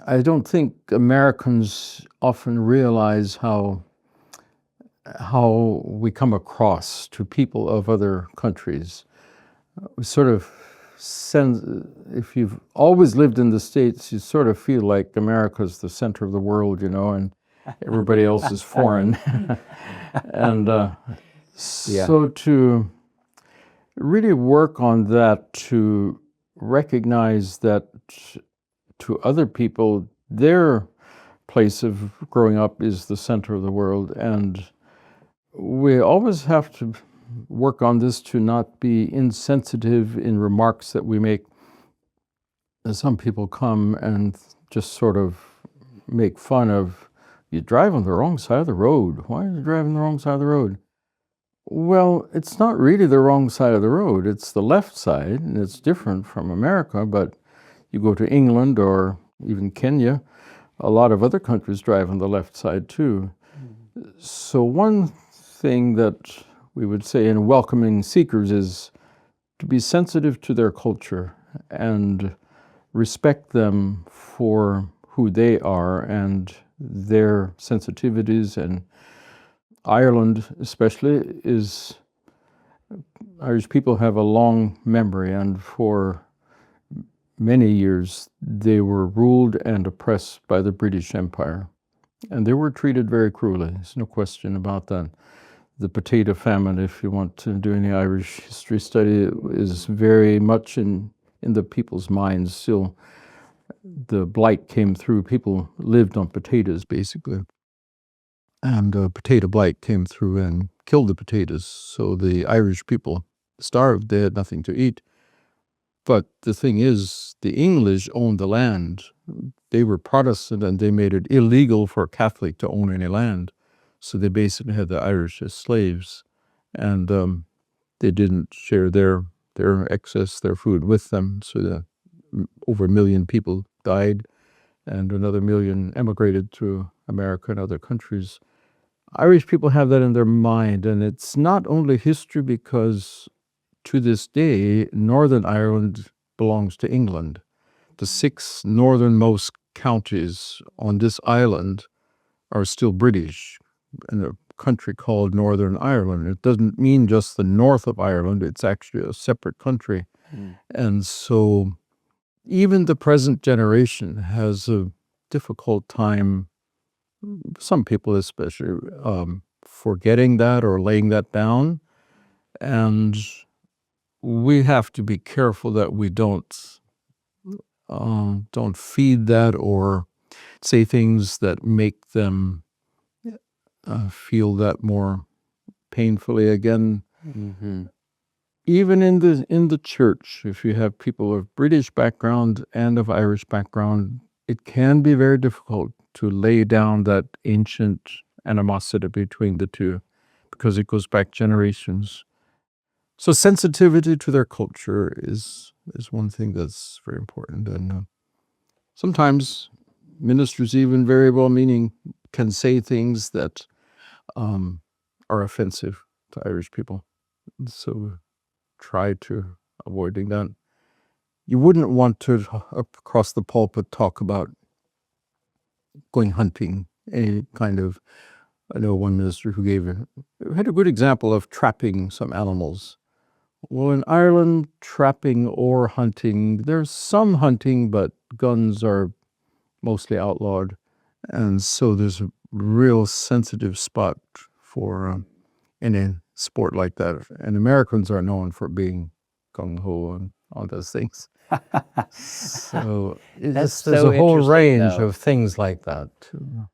I don't think Americans often realize how we come across to people of other countries. We sort of if you've always lived in the States, you sort of feel like America's the center of the world, and everybody else is foreign. And so to really work on that, to recognize that to other people, their place of growing up is the center of the world. And we always have to work on this to not be insensitive in remarks that we make. Some people come and just sort of make fun of, you drive on the wrong side of the road. Why are you driving on the wrong side of the road? Well, it's not really the wrong side of the road. It's the left side, and it's different from America, but you go to England or even Kenya, a lot of other countries drive on the left side too. So one thing that we would say in welcoming seekers is to be sensitive to their culture and respect them for who they are and their sensitivities. And Ireland especially Irish people have a long memory, and for many years they were ruled and oppressed by the British Empire. And they were treated very cruelly, there's no question about that. The potato famine, if you want to do any Irish history study, is very much in the people's minds still. The blight came through, people lived on potatoes basically. And potato blight came through and killed the potatoes. So the Irish people starved, they had nothing to eat. But the thing is, the English owned the land. They were Protestant and they made it illegal for a Catholic to own any land. So they basically had the Irish as slaves, and they didn't share their excess, their food with them. So that over 1 million people died, and another 1 million emigrated to America and other countries. Irish people have that in their mind, and it's not only history, because to this day, Northern Ireland belongs to England. The 6 northernmost counties on this island are still British, in a country called Northern Ireland. It doesn't mean just the north of Ireland, it's actually a separate country. And so even the present generation has a difficult time, some people especially, forgetting that or laying that down. And we have to be careful that we don't feed that or say things that make them feel that more painfully again. Even in the church, if you have people of British background and of Irish background, it can be very difficult to lay down that ancient animosity between the two, because it goes back generations. So sensitivity to their culture is one thing that's very important. And sometimes ministers, even very well-meaning, can say things that are offensive to Irish people. So try to avoiding that. You wouldn't want to, across the pulpit, talk about going hunting, any kind of, I know one minister who had a good example of trapping some animals. Well, in Ireland, trapping or hunting, there's some hunting, but guns are mostly outlawed. And so there's a real sensitive spot for any sport like that. And Americans are known for being gung-ho and all those things. So there's a whole range of things like that too.